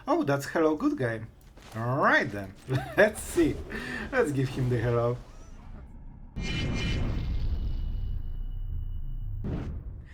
Oh, that's hello, good game. Alright then, let's see. Let's give him the hello.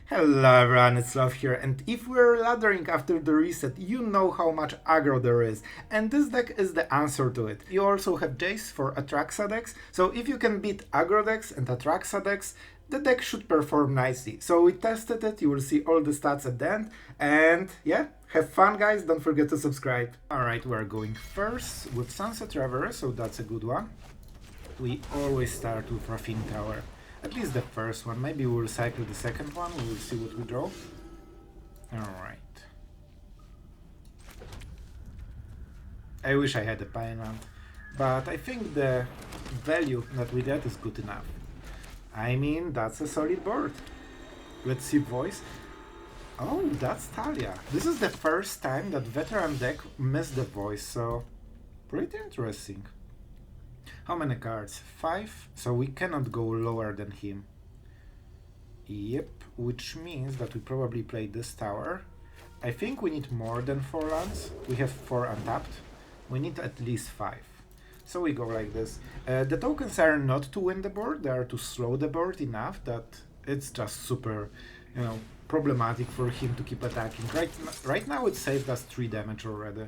Hello everyone, it's Sloth here, and if we're laddering after the reset, you know how much aggro there is, and this deck is the answer to it. You also have Jace for Atraxa decks, so if you can beat aggro decks and Atraxa decks, the deck should perform nicely. So we tested it, you will see all the stats at the end, and yeah, have fun guys, don't forget to subscribe. Alright, we're going first with Sunset Revelry, so that's a good one. We always start with Raffine Tower. At least the first one. Maybe we'll cycle the second one. We'll see what we draw. Alright. I wish I had a Pineland. But I think the value that we get is good enough. I mean, that's a solid board. Let's see voice. Oh, that's Talia. This is the first time that veteran deck missed the voice, so pretty interesting. How many cards? 5, so we cannot go lower than him. Yep, which means that we probably play this tower. I think we need more than 4 lands. We have 4 untapped. We need at least 5. So we go like this. The tokens are not to win the board, they are to slow the board enough that it's just super, problematic for him to keep attacking. Right now it saved us 3 damage already.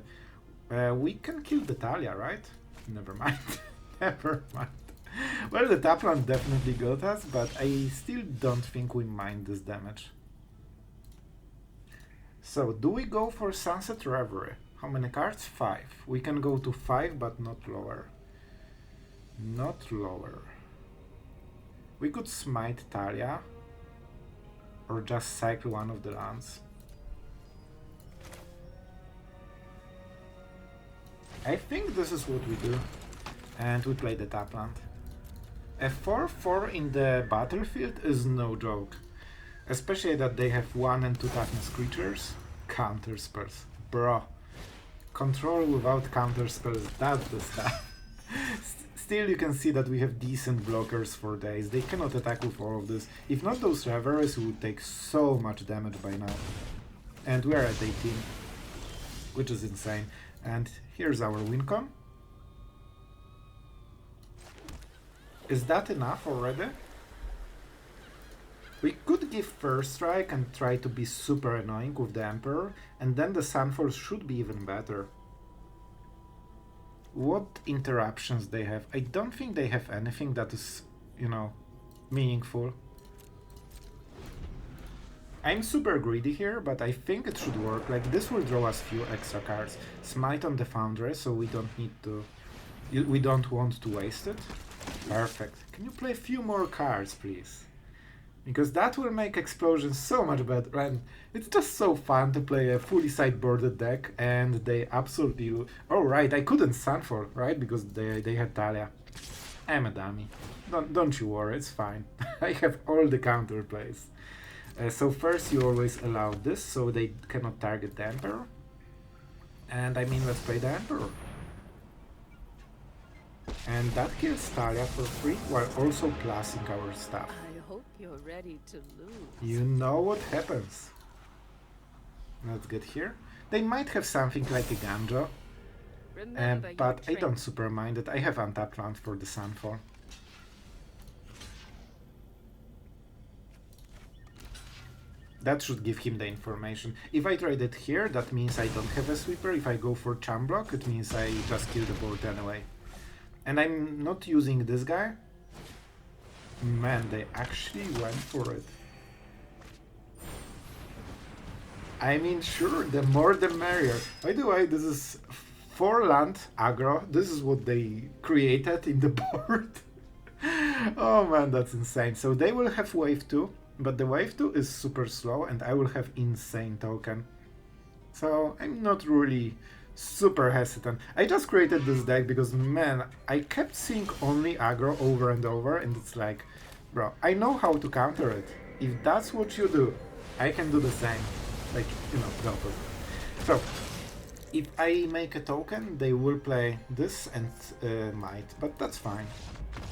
We can kill the Talia, right? Never mind. Never mind. Well, the Tapland definitely got us, but I still don't think we mind this damage. So, do we go for Sunset Revelry? How many cards? 5. We can go to 5, but not lower. Not lower. We could Smite Talia, or just cycle one of the lands. I think this is what we do. And we play the Tapland. A 4/4 in the battlefield is no joke. Especially that they have 1 and 2 toughness creatures. Counter spells. Bro. Control without counter spells, that's the stuff. Still you can see that we have decent blockers for days. They cannot attack with all of this. If not those Revelries, we would take so much damage by now. And we are at 18. Which is insane. And here's our win con. Is that enough already? We could give first strike and try to be super annoying with the Emperor, and then the Sunfall should be even better. What interruptions they have? I don't think they have anything that is, meaningful. I'm super greedy here, but I think it should work. Like, this will draw us few extra cards. Smite on the Foundry, so we don't need to... We don't want to waste it. Perfect. Can you play a few more cards, please? Because that will make explosions so much better, and it's just so fun to play a fully sideboarded deck, and they absolutely... Oh right, I couldn't Sunfall, right? Because they had Talia. I'm a dummy. Don't you worry, it's fine. I have all the counter plays. So first you always allow this, so they cannot target the Emperor. And I mean, let's play the Emperor. And that kills Talia for free, while also classing our stuff. I hope you're ready to lose. You know what happens. Let's get here. They might have something like a Ganjo, but I don't super mind it. I have untapped land for the Sunfall. That should give him the information. If I trade it here, that means I don't have a sweeper. If I go for Charm Block, it means I just kill the board anyway. And I'm not using this guy. Man, they actually went for it. I mean, sure, the more the merrier. By the way, this is 4 land aggro. This is what they created in the board. Oh man, that's insane. So they will have wave 2, but the wave 2 is super slow and I will have insane token. So I'm not really super hesitant. I just created this deck because, man, I kept seeing only aggro over and over, and it's like, bro, I know how to counter it. If that's what you do, I can do the same. Like, the opposite. So, if I make a token, they will play this and Might, but that's fine.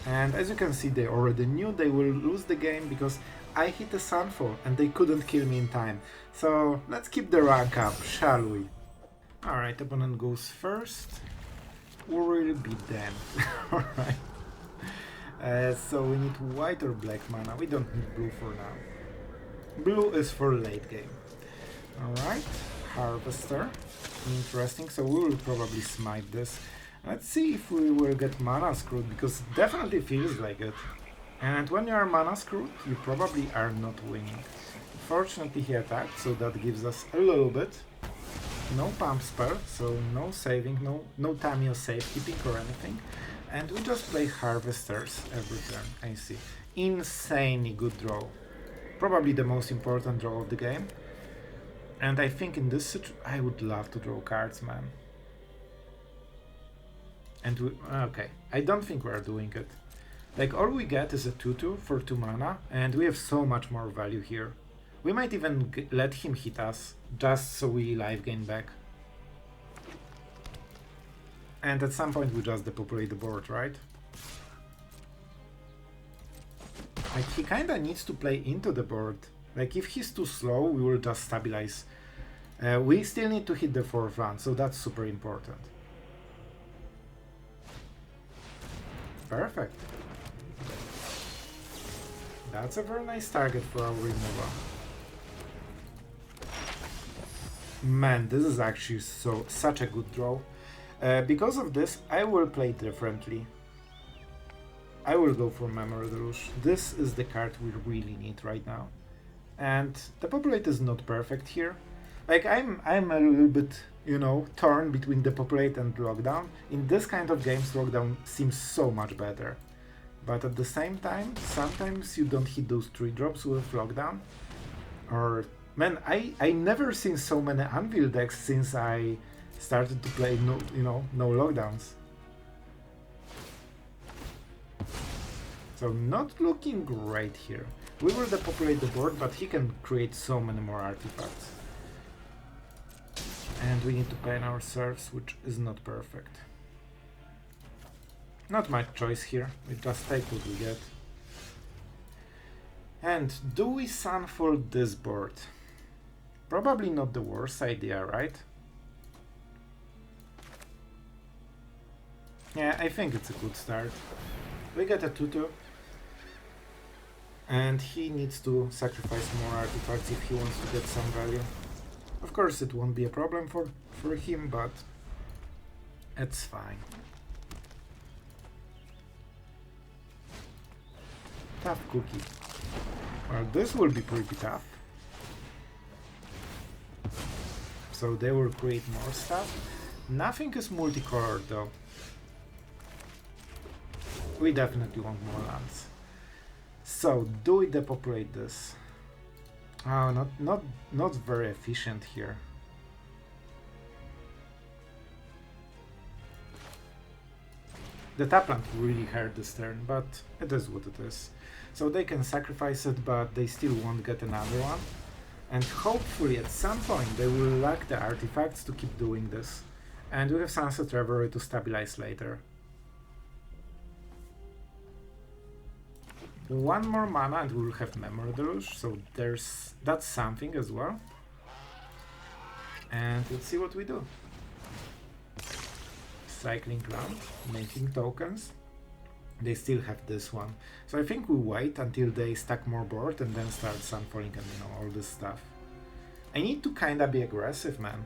And as you can see, they already knew they will lose the game because I hit a Sunfall and they couldn't kill me in time. So let's keep the rank up, shall we? Alright, opponent goes first. Will be them. Alright. So we need white or black mana. We don't need blue for now. Blue is for late game. Alright. Harvester. Interesting. So we will probably smite this. Let's see if we will get mana screwed, because it definitely feels like it. And when you are mana screwed, you probably are not winning. Fortunately he attacked, so that gives us a little bit. No pump spell, so no saving, no Tamio safekeeping or anything. And we just play Harvesters every turn, I see. Insanely good draw. Probably the most important draw of the game. And I think in this situation, I would love to draw cards, man. And we, okay, I don't think we are doing it. Like, all we get is a 2-2 for 2 mana, and we have so much more value here. We might even let him hit us, just so we life gain back. And at some point we just depopulate the board, right? Like, he kinda needs to play into the board. Like, if he's too slow, we will just stabilize. We still need to hit the 4th round, so that's super important. Perfect. That's a very nice target for our removal. Man, this is actually such a good draw. Because of this, I will play differently. I will go for Memory Deluge. This is the card we really need right now. And Depopulate is not perfect here. Like, I'm a little bit, you know, torn between Depopulate and Lockdown. In this kind of games, Lockdown seems so much better. But at the same time, sometimes you don't hit those 3 drops with Lockdown. Or, man, I never seen so many Anvil decks since I started to play no Lockdowns. So not looking great here. We will depopulate the board, but he can create so many more artifacts. And we need to plan our serves, which is not perfect. Not much choice here, we just take what we get. And do we Sunfall this board? Probably not the worst idea, right? Yeah, I think it's a good start. We get a 2-2. And he needs to sacrifice more artifacts if he wants to get some value. Of course it won't be a problem for him, but it's fine. Tough cookie. Well, this will be pretty tough. So they will create more stuff. Nothing is multicolored though. We definitely want more lands. So, do we depopulate this? Oh, not very efficient here. The Tapland really hurt this turn, but it is what it is. So they can sacrifice it, but they still won't get another one. And hopefully at some point they will lack the artifacts to keep doing this. And we have Sunset Revelry to stabilize later. One more mana and we will have Memory Deluge, so that's something as well. And let's see what we do. Cycling land, making tokens. They still have this one. So I think we wait until they stack more board and then start Sunfalling and all this stuff. I need to kinda be aggressive, man.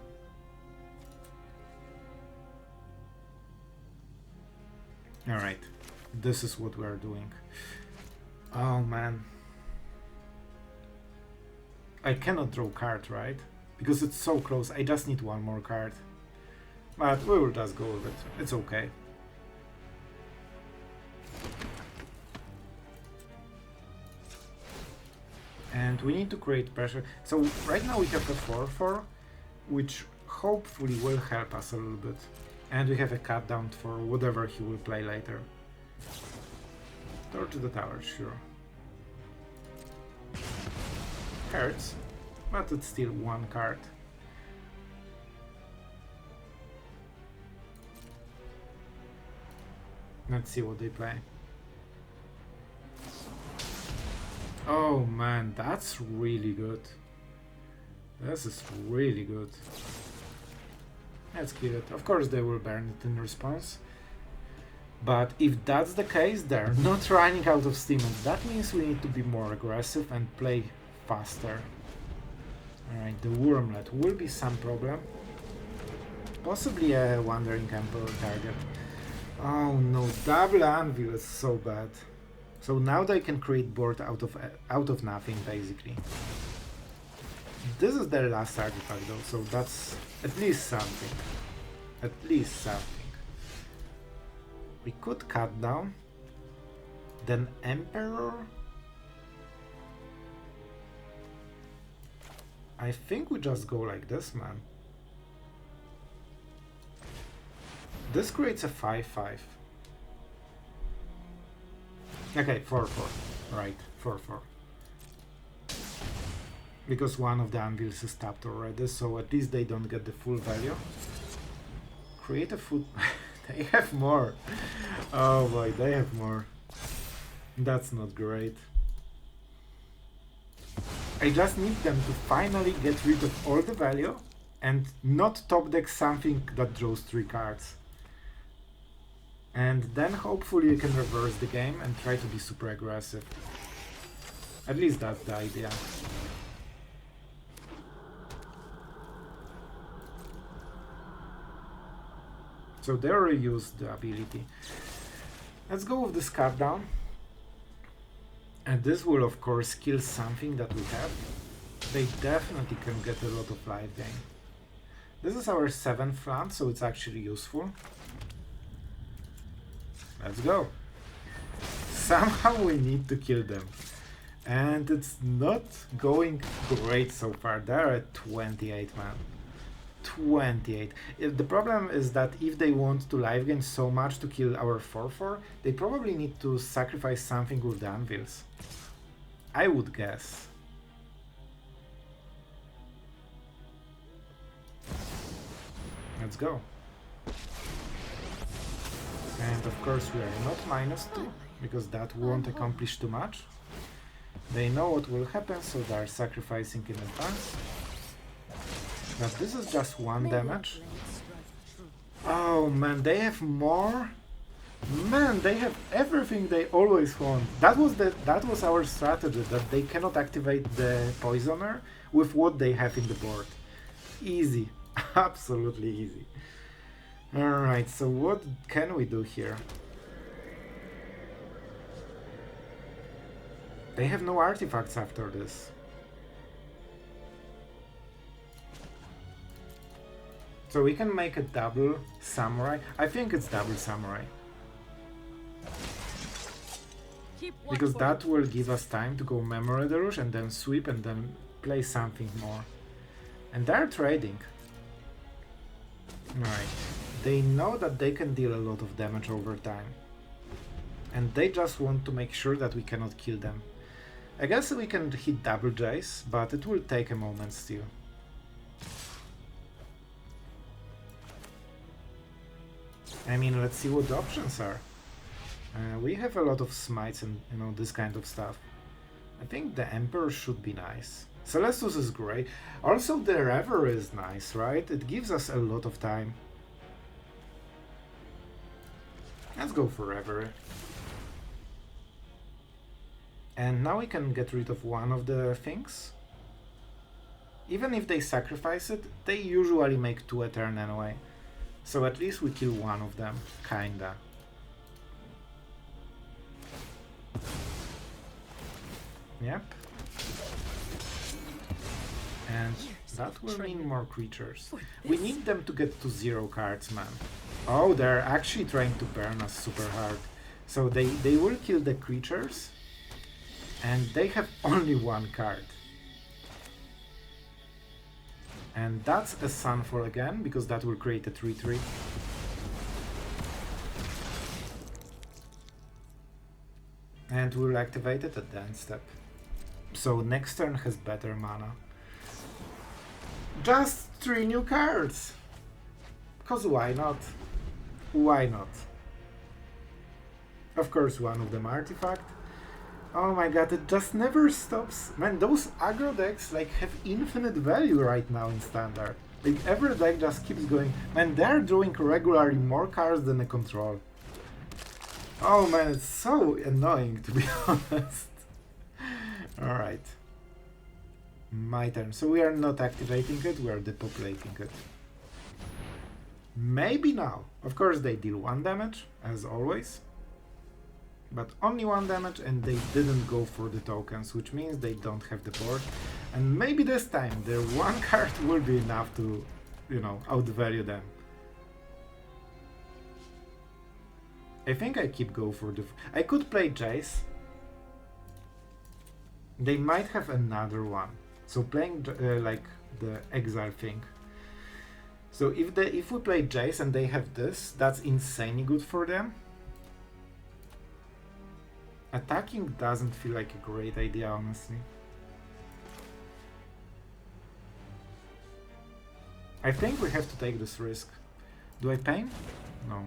Alright, this is what we are doing. Oh man. I cannot draw card, right? Because it's so close, I just need one more card. But we will just go with it, it's okay. And we need to create pressure. So right now we have a 4-4, which hopefully will help us a little bit. And we have a cut down for whatever he will play later. Torch the tower, sure. Hurts, but it's still one card. Let's see what they play. Oh man, that's really good. This is really good. Let's kill it. Of course they will burn it in response. But if that's the case, they're not running out of steam, and that means we need to be more aggressive and play faster. Alright, the Wormlet will be some problem. Possibly a Wandering Emperor target. Oh no, double anvil is so bad. So now they can create board out of nothing, basically. This is their last artifact though, so that's at least something. At least something. We could cut down. Then Emperor. I think we just go like this, man. This creates a 5-5. Okay, 4-4. Right, 4-4. Because one of the anvils is tapped already, so at least they don't get the full value. Create a foot. They have more. Oh boy, they have more. That's not great. I just need them to finally get rid of all the value and not top deck something that draws 3 cards. And then hopefully you can reverse the game and try to be super aggressive. At least that's the idea. So they already used the ability. Let's go with this card down. And this will of course kill something that we have. They definitely can get a lot of life gain. This is our 7th land, so it's actually useful. Let's go. Somehow we need to kill them. And it's not going great so far. They're at 28, man. 28. The problem is that if they want to life gain so much to kill our 4-4, they probably need to sacrifice something with the anvils. I would guess. Let's go. And of course we are not -2, because that won't accomplish too much. They know what will happen, so they are sacrificing in advance. But this is just 1 damage. Oh man, they have more. Man, they have everything they always want. That was our strategy, that they cannot activate the poisoner with what they have in the board. Easy. Absolutely easy. Alright, so what can we do here? They have no artifacts after this. So we can make a double samurai. I think it's double samurai. Because that will give us time to go Memory Deluge and then sweep and then play something more. And they're trading. Alright. They know that they can deal a lot of damage over time. And they just want to make sure that we cannot kill them. I guess we can hit double Jace, but it will take a moment still. I mean, let's see what the options are. We have a lot of smites and, you know, this kind of stuff. I think the Emperor should be nice. Celestus is great. Also, the Revelry is nice, right? It gives us a lot of time. Let's go for Revelry. And now we can get rid of one of the things. Even if they sacrifice it, they usually make 2 a turn anyway. So at least we kill one of them, kinda. Yep. And that will mean more creatures. We need them to get to 0 cards, man. Oh, they're actually trying to burn us super hard. So they will kill the creatures. And they have only 1 card. And that's a Sunfall again, because that will create a 3-3. And we'll activate it at the end step. So next turn has better mana. Just 3 new cards! Cause why not? Why not? Of course, one of them artifact. Oh my god, it just never stops. Man, those aggro decks like have infinite value right now in standard. Like, every deck just keeps going. Man, they're drawing regularly more cards than a control. Oh man, it's so annoying, to be honest. Alright. My turn. So we are not activating it, we are depopulating it. Maybe now. Of course they deal 1 damage, as always. But only 1 damage, and they didn't go for the tokens, which means they don't have the board. And maybe this time their 1 card will be enough to, you know, outvalue them. I think I keep go for the... I could play Jace. They might have another one. So playing like the exile thing. So if we play Jace and they have this, that's insanely good for them. Attacking doesn't feel like a great idea, honestly. I think we have to take this risk. Do I pain? No.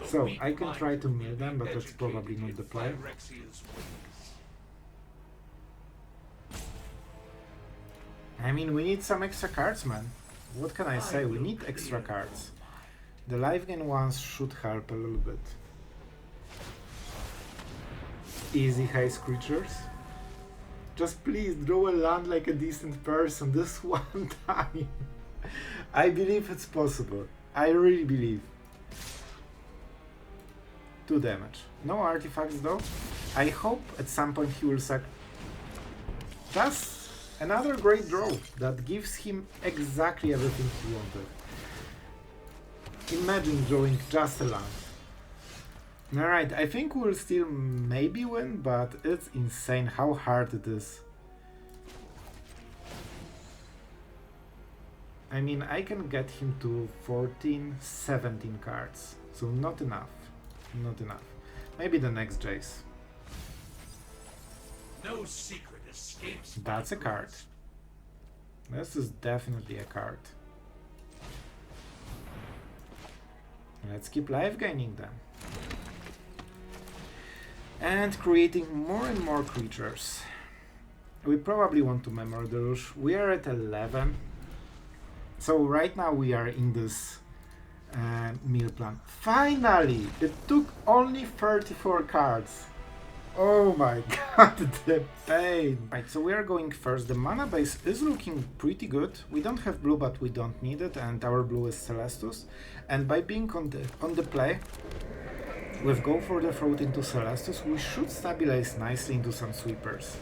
So, I can try to mill them, but that's probably not the play. I mean, we need some extra cards, man. What can I say? We need extra cards. The Lifegain ones should help a little bit. Easy haste creatures. Just please draw a land like a decent person this one time. I believe it's possible. I really believe. 2 damage. No artifacts though. I hope at some point he will sack. Just another great draw that gives him exactly everything he wanted. Imagine drawing just a land. Alright, I think we'll still maybe win, but it's insane how hard it is. I mean, I can get him to 14, 17 cards, so not enough. Not enough. Maybe the next Jace. No secret escapes. That's a card. This is definitely a card. Let's keep life gaining them. And creating more and more creatures. We probably want to Memory Deluge. We are at 11. So right now we are in this mill plan. Finally! It took only 34 cards. Oh my god, the pain! Right, so we are going first. The mana base is looking pretty good. We don't have blue, but we don't need it, and our blue is Celestus. And by being on the play, with Go for the Throat into Celestus, we should stabilize nicely into some sweepers.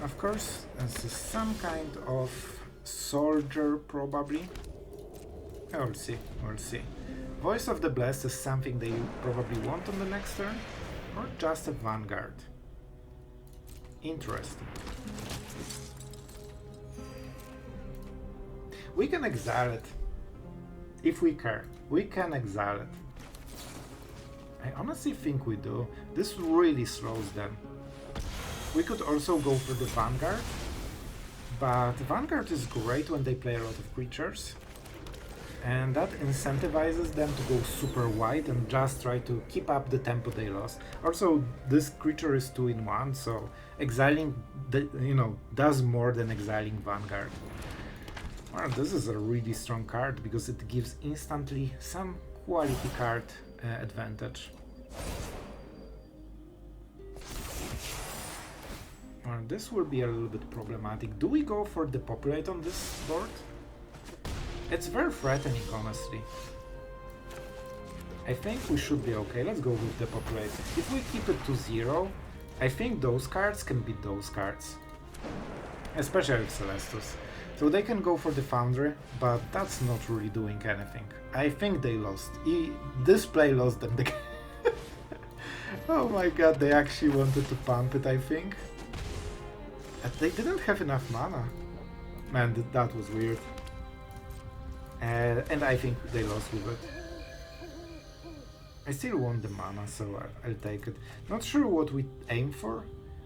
Of course, this is some kind of soldier, probably. We'll see, we'll see. Voice of the Blessed is something they probably want on the next turn, or just a Vanguard. Interesting. We can exile it. If we care, we can exile it. I honestly think we do. This really slows them. We could also go for the Vanguard, but Vanguard is great when they play a lot of creatures, and that incentivizes them to go super wide and just try to keep up the tempo they lost. Also, this creature is 2-in-1, so exiling, does more than exiling Vanguard. Well, this is a really strong card because it gives instantly some quality card advantage. Well, this will be a little bit problematic. Do we go for depopulate on this board? It's very threatening, honestly. I think we should be okay. Let's go with depopulate. If we keep it to 0, I think those cards can beat those cards. Especially with Celestus. So they can go for the Foundry, but that's not really doing anything. I think they lost. This play lost them the game. Oh my god, they actually wanted to pump it, I think. They didn't have enough mana. Man, that was weird. And I think they lost with it. I still want the mana, so I'll take it. Not sure what we aim for.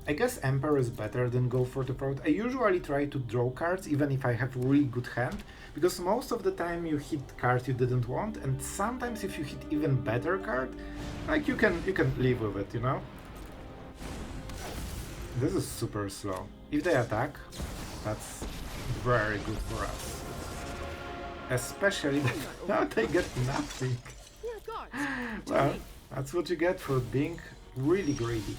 I guess Emperor is better than Go for the Throat. I usually try to draw cards even if I have really good hand, because most of the time you hit cards you didn't want, and sometimes if you hit even better card, like you can live with it, you know? This is super slow. If they attack, that's very good for us. Especially that now they get nothing. Yeah, guards. Well, that's what you get for being really greedy.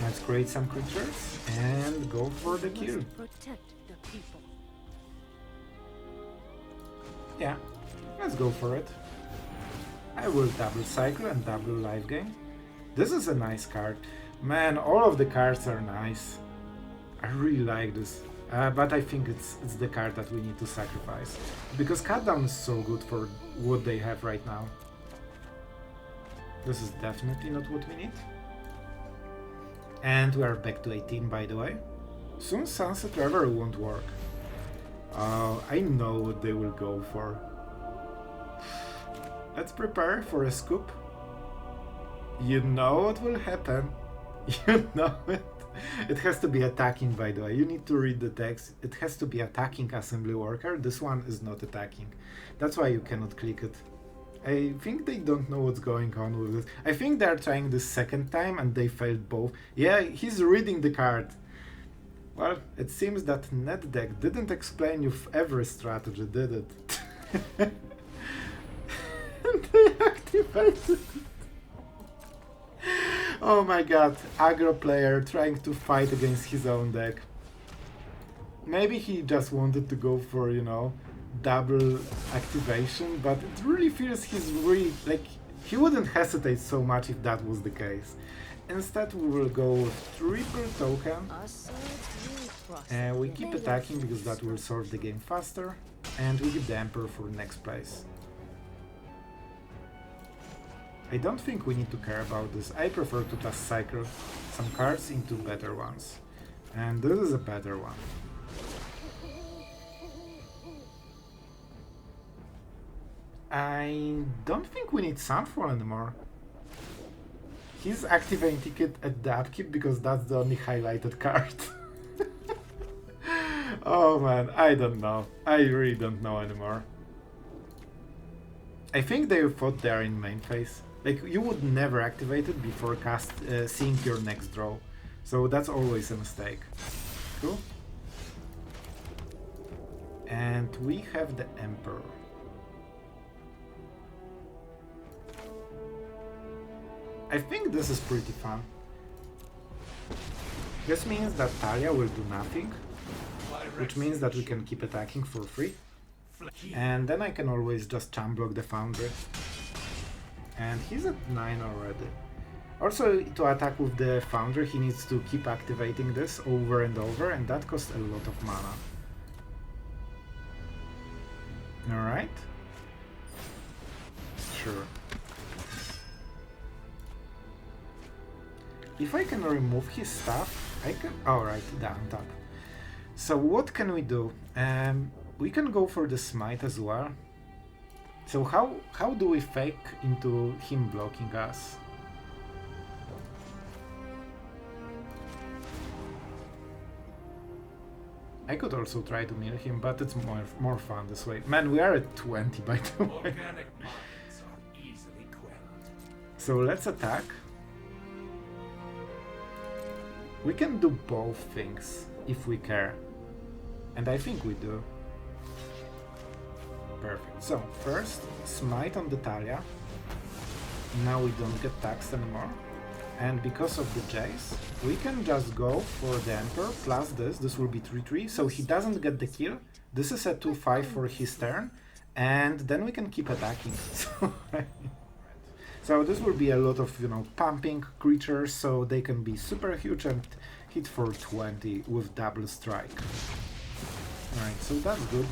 Let's create some creatures and go for the kill. Protect the people. Yeah, let's go for it. I will double cycle and double Lifegain. This is a nice card. Man, all of the cards are nice. I really like this. But I think it's the card that we need to sacrifice. Because cut down is so good for what they have right now. This is definitely not what we need. And we are back to 18, by the way. Soon Sunset Revelry won't work. I know what they will go for. Let's prepare for a scoop. You know what will happen. You know it. It has to be attacking, by the way. You need to read the text. It has to be attacking assembly worker. This one is not attacking. That's why you cannot click it. I think they don't know what's going on with this. I think they're trying this second time and they failed both. Yeah, he's reading the card. Well, it seems that NetDeck didn't explain you every strategy, did it? And they activated. Oh my god, aggro player trying to fight against his own deck. Maybe he just wanted to go for, you know, double activation, but it really feels he's really, like, he wouldn't hesitate so much if that was the case. Instead we will go with triple token. And we keep attacking because that will solve the game faster. And we give the Emperor for next place. I don't think we need to care about this. I prefer to just cycle some cards into better ones. And this is a better one. I don't think we need Sunfall anymore. He's activating it at the upkeep because that's the only highlighted card. Oh man, I don't know. I really don't know anymore. I think they thought they're in main phase. Like, you would never activate it before seeing your next draw. So that's always a mistake. Cool. And we have the Emperor. I think this is pretty fun. This means that Talia will do nothing, which means that we can keep attacking for free. And then I can always just chump block the Foundry. And he's at 9 already. Also, to attack with the Foundry, he needs to keep activating this over and over, and that costs a lot of mana. Alright. Sure. If I can remove his stuff, I can... Alright, down tap. So what can we do? We can go for the Smite as well. So how do we fake into him blocking us? I could also try to mill him, but it's more fun this way. Man, we are at 20 by the way. Organic minds are easily quelled. So let's attack. We can do both things if we care. And I think we do. Perfect. So first, Smite on the Talia. Now we don't get taxed anymore. And because of the Jace, we can just go for the Emperor plus this. This will be 3-3, so he doesn't get the kill. This is a 2-5 for his turn. And then we can keep attacking. So this will be a lot of, you know, pumping creatures, so they can be super huge and hit for 20 with double strike. Alright, so that's good.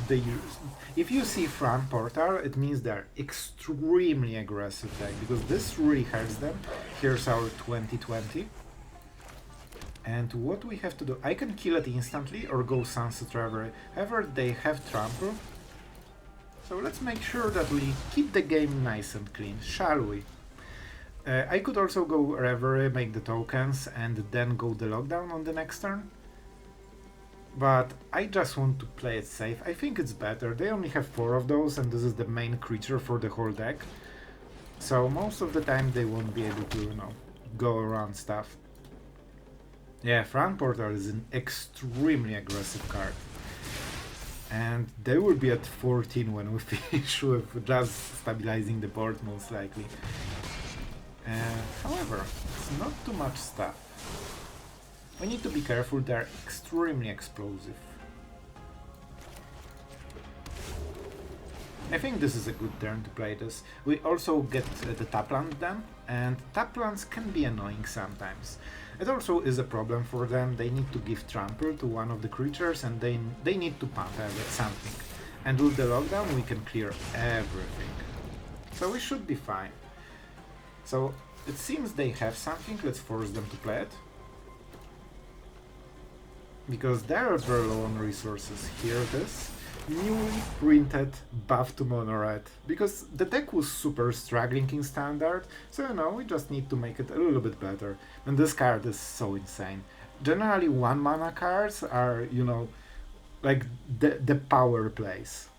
If you see front portal, it means they're extremely aggressive deck, because this really hurts them. Here's our 20-20. And what we have to do, I can kill it instantly or go Sunset Revelry. However, they have trample. So let's make sure that we keep the game nice and clean, shall we? I could also go Revelry, make the tokens, and then go the lockdown on the next turn. But I just want to play it safe. I think it's better. They only have 4 of those, and this is the main creature for the whole deck. So most of the time they won't be able to, you know, go around stuff. Yeah, Front Portal is an extremely aggressive card. And they will be at 14 when we finish with just stabilizing the board, most likely. However, it's not too much stuff. We need to be careful, they're extremely explosive. I think this is a good turn to play this. We also get the tap land then, and tap lands can be annoying sometimes. It also is a problem for them, they need to give trample to one of the creatures and they need to pump something. And with the lockdown we can clear everything. So we should be fine. So it seems they have something, let's force them to play it. Because they are very low on resources. Here it is. Newly printed buff to mono red. Because the deck was super struggling in standard, so you know, we just need to make it a little bit better. And this card is so insane. Generally 1 mana cards are, you know, like the power plays.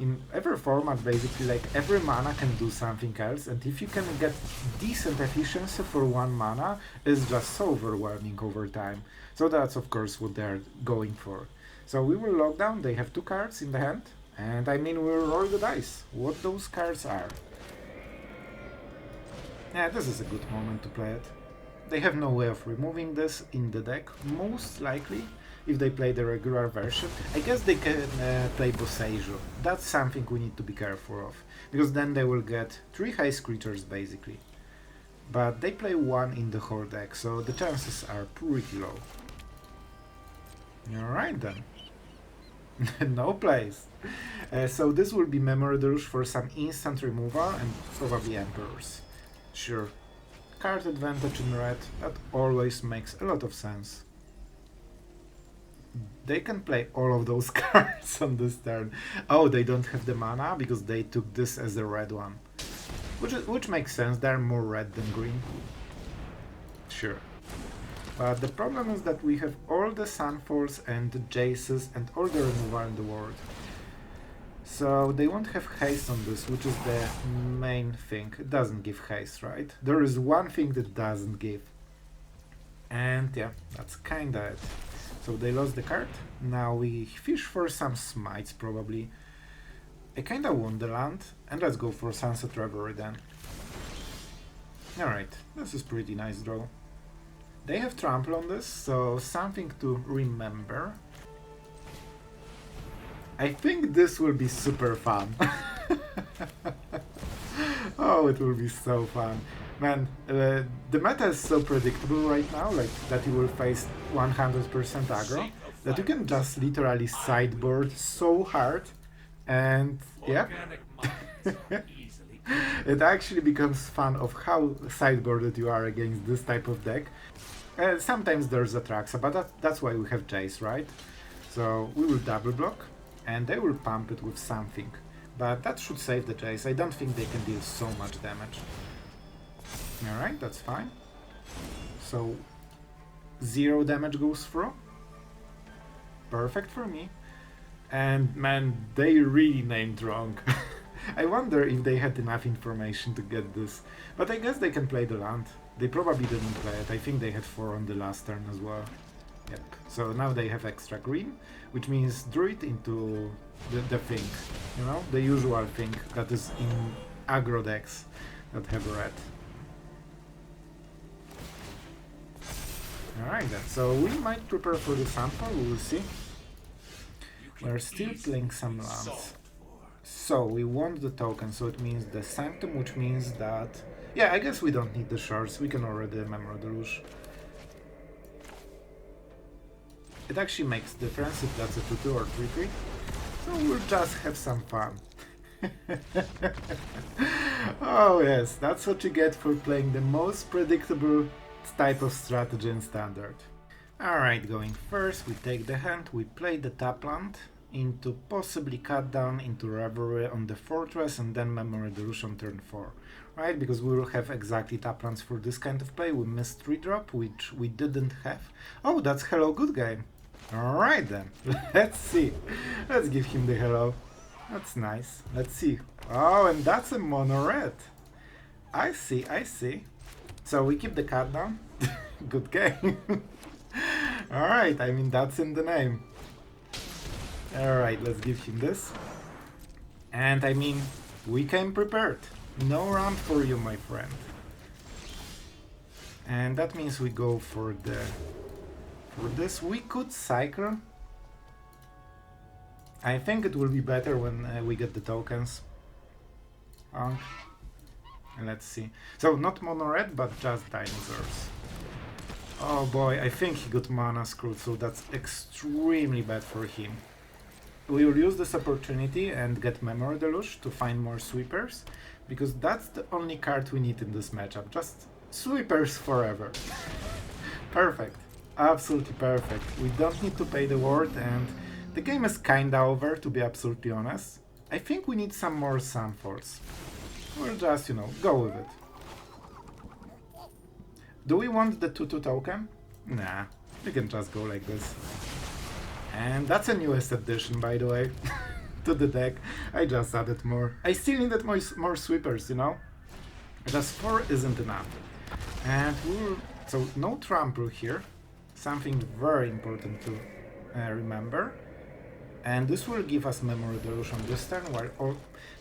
In every format, basically, like every mana can do something else, and if you can get decent efficiency for 1 mana, it's just so overwhelming over time. So that's of course what they're going for. So we will lock down, they have 2 cards in the hand, and I mean we'll roll the dice, what those cards are. Yeah, this is a good moment to play it. They have no way of removing this in the deck, most likely. If they play the regular version, I guess they can play Boseiju. That's something we need to be careful of, because then they will get 3 haste creatures basically. But they play 1 in the whole deck, so the chances are pretty low. Alright then. No plays. So this will be Memory Deluge for some instant removal and probably Emperors. Sure. Card advantage in red, that always makes a lot of sense. They can play all of those cards on this turn. Oh, they don't have the mana because they took this as a red one. Which makes sense, they're more red than green. Sure. But the problem is that we have all the Sunfalls and the Jaces and all the removal in the world. So they won't have haste on this, which is the main thing. It doesn't give haste, right? There is one thing that doesn't give. And yeah, that's kinda it. So they lost the card. Now we fish for some Smites probably. I kinda want the land, and let's go for Sunset Revelry then. Alright, this is pretty nice draw. They have trample on this, so something to remember. I think this will be super fun. Oh, it will be so fun. Man, the meta is so predictable right now, like that you will face 100% aggro, that you can just literally sideboard so hard, and yeah. It actually becomes fun of how sideboarded you are against this type of deck. Sometimes there's Atraxa, but that's why we have Jace, right? So we will double block, and they will pump it with something. But that should save the Jace. I don't think they can deal so much damage. Alright, that's fine. So 0 damage goes through. Perfect for me. And man, they really named wrong. I wonder if they had enough information to get this. But I guess they can play the land. They probably didn't play it. I think they had 4 on the last turn as well. Yep. So now they have extra green, which means Druid into the thing. You know, the usual thing that is in aggro decks that have red. Alright then, so we might prepare for the Sunfall, we will see. We're still playing some lands. So we want the token, so it means the Sanctum, which means that... Yeah, I guess we don't need the shards, we can already Memory Deluge. It actually makes difference if that's a 2-2 or 3-3. So we'll just have some fun. Oh yes, that's what you get for playing the most predictable type of strategy in Standard. Alright, going first, we take the hand, we play the tap land into possibly cut down into Revelry on the Fortress and then Memory Deluge on turn 4. Right, because we will have exactly tap lands for this kind of play. We missed 3-drop, which we didn't have. Oh, that's hello, good game. Alright then, let's see. Let's give him the hello. That's nice. Let's see. Oh, and that's a mono red. I see, I see. So we keep the cut down. Good game. Alright, I mean, that's in the name. Alright, let's give him this. And I mean, we came prepared. No ramp for you, my friend. And that means we go for the... For this, we could cycle. I think it will be better when we get the tokens. And let's see. So, not mono red, but just dinosaurs. Oh boy, I think he got mana screwed, so that's extremely bad for him. We will use this opportunity and get Memory Deluge to find more sweepers, because that's the only card we need in this matchup. Just sweepers forever. Perfect. Absolutely perfect. We don't need to pay the ward, and the game is kinda over, to be absolutely honest. I think we need some more Sunfalls. We'll just, you know, go with it. Do we want the 2/2 token? Nah, we can just go like this. And that's a newest addition, by the way, to the deck. I just added more. I still needed more sweepers, you know? Just 4 isn't enough. And we'll... So, no trample here. Something very important to remember. And this will give us Memory Deluge on this turn,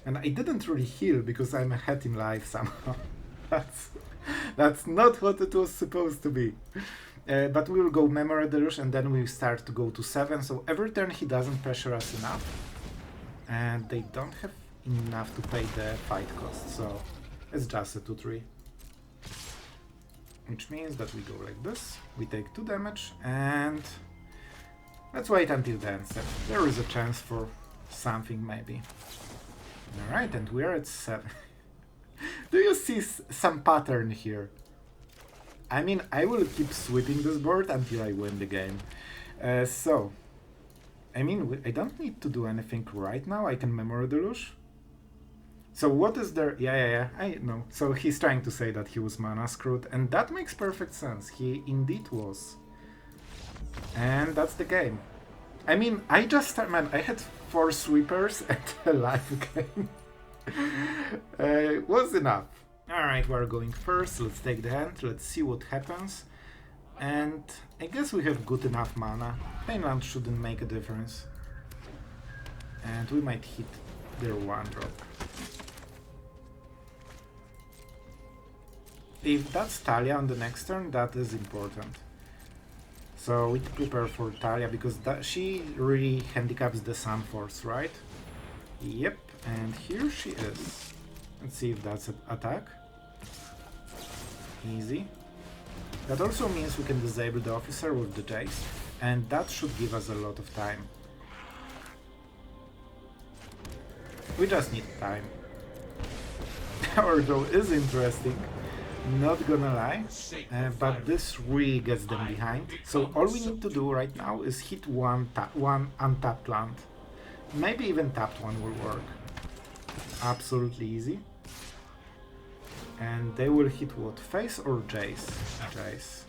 and I didn't really heal because I'm ahead in life somehow. That's not what it was supposed to be. But we will go Memory Deluge and then we start to go to 7, so every turn he doesn't pressure us enough. And they don't have enough to pay the fight cost, so it's just a 2/3. Which means that we go like this, we take 2 damage, and let's wait until the end step. There is a chance for something, maybe. Alright, and we are at 7. Do you see some pattern here? I mean, I will keep sweeping this board until I win the game. So, I mean, I don't need to do anything right now. I can Memory Deluge. So what is there? Yeah, I know. So he's trying to say that he was mana screwed, and that makes perfect sense. He indeed was. And that's the game. I mean, I had 4 sweepers and a Lifegain. Was enough. Alright, we're going first. Let's take the hand. Let's see what happens. And I guess we have good enough mana. Mainland shouldn't make a difference. And we might hit their 1-drop. If that's Talia on the next turn, that is important. So we prepare for Talia because she really handicaps the Sunforce, right? Yep, and here she is. Let's see if that's an attack. Easy. That also means we can disable the officer with the Jace, and that should give us a lot of time. We just need time. Our draw is interesting. Not gonna lie, but this really gets them behind. So all we need to do right now is hit one untapped land. Maybe even tapped one will work. Absolutely easy. And they will hit what? Face or Jace? Jace.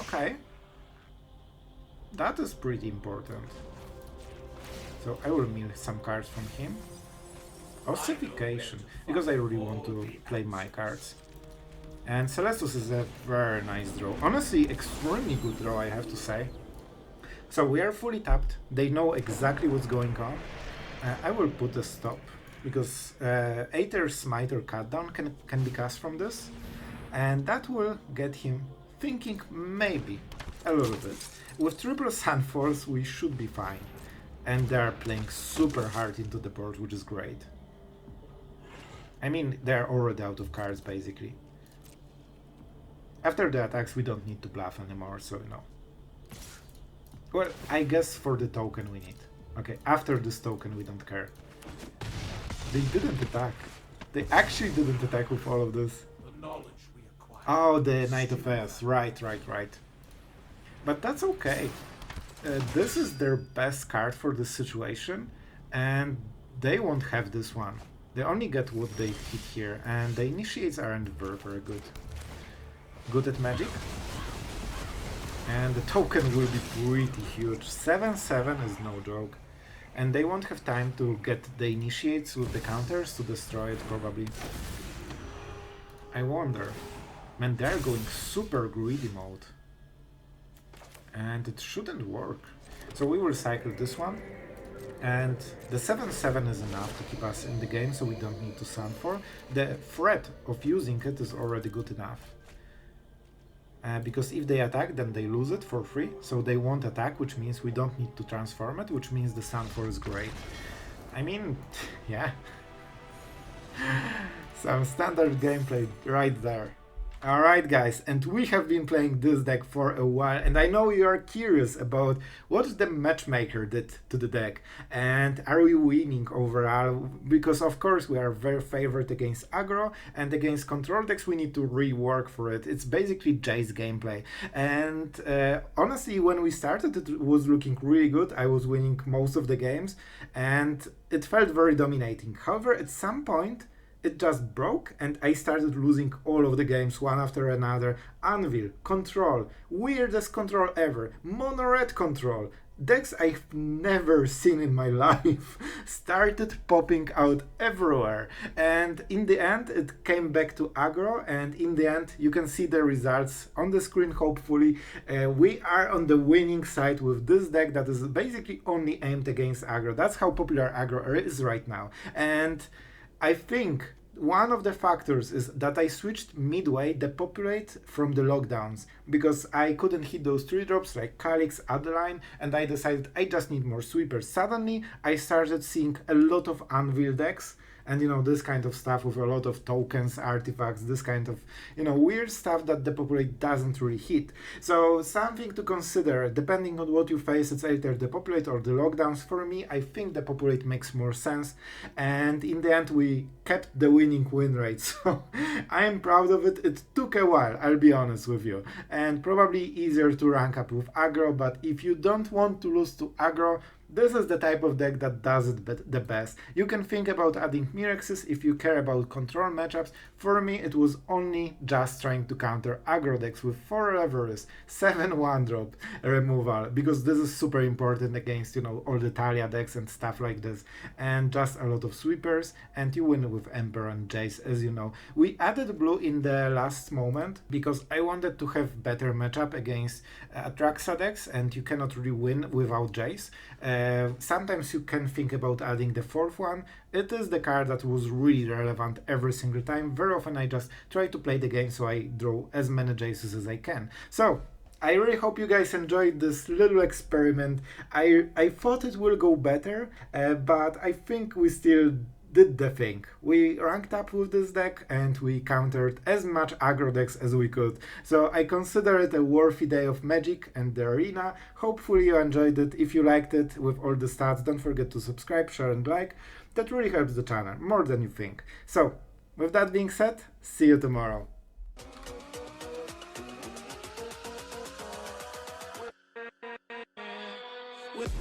Okay. That is pretty important. So I will mill some cards from him. Ossification, because I really want to play my cards. And Celestus is a very nice draw. Honestly, extremely good draw, I have to say. So we are fully tapped. They know exactly what's going on. I will put a stop, because Aether, Smite or Cutdown can be cast from this. And that will get him thinking maybe a little bit. With triple Sunfalls, we should be fine. And they are playing super hard into the board, which is great. I mean, they're already out of cards, basically. After the attacks, we don't need to bluff anymore, so no. Well, I guess for the token we need. Okay, after this token we don't care. They didn't attack. They actually didn't attack with all of this. The knowledge we acquire. Oh, the Knight of S. Right. But that's okay. This is their best card for this situation, and they won't have this one. They only get what they hit here, and the initiates aren't very, very good. Good at magic. And the token will be pretty huge. 7/7 is no joke. And they won't have time to get the initiates with the counters to destroy it, probably. I wonder. Man, they're going super greedy mode. and it shouldn't work. So we will cycle this one, and the 7/7 is enough to keep us in the game, so we don't need to Sunfall. The threat of using it is already good enough. Because if they attack, then they lose it for free, so they won't attack, which means we don't need to transform it, which means the Sunfall is great. I mean, yeah. Some standard gameplay right there. Alright guys, and we have been playing this deck for a while, and I know you are curious about what the matchmaker did to the deck, and are we winning overall, because of course we are very favored against aggro, and against control decks we need to rework for it. It's basically Jace gameplay, and honestly when we started it was looking really good. I was winning most of the games, and it felt very dominating. However, at some point it just broke and I started losing all of the games one after another. Anvil, control, weirdest control ever, mono red control, decks I've never seen in my life started popping out everywhere, and in the end it came back to aggro, and in the end you can see the results on the screen. Hopefully we are on the winning side with this deck that is basically only aimed against aggro. That's how popular aggro is right now, and I think one of the factors is that I switched midway depopulate from the lockdowns, because I couldn't hit those 3-drops like Calyx, Adeline, and I decided I just need more sweepers. Suddenly I started seeing a lot of Anvil decks, and you know, this kind of stuff with a lot of tokens, artifacts, this kind of, you know, weird stuff that depopulate doesn't really hit. So something to consider, depending on what you face, it's either depopulate or the lockdowns. For me, I think depopulate makes more sense, and in the end we kept the winning win rate, so I am proud of it. It took a while, I'll be honest with you, and probably easier to rank up with aggro, but if you don't want to lose to aggro, this is the type of deck that does it the best. You can think about adding Mirexes if you care about control matchups. For me, it was only just trying to counter aggro decks with 4 Reveries, 7 1-drop removal, because this is super important against, you know, all the Talia decks and stuff like this, and just a lot of sweepers, and you win with Emperor and Jace, as you know. We added blue in the last moment because I wanted to have better matchup against Atraxa decks, and you cannot really win without Jace. Sometimes you can think about adding the 4th one. It is the card that was really relevant every single time. Very often I just try to play the game so I draw as many Jaces as I can. So I really hope you guys enjoyed this little experiment. I thought it will go better, but I think we still did the thing. We ranked up with this deck and we countered as much aggro decks as we could. So I consider it a worthy day of Magic and the arena. Hopefully you enjoyed it. If you liked it with all the stats, don't forget to subscribe, share and like. That really helps the channel, more than you think. So, with that being said, see you tomorrow. With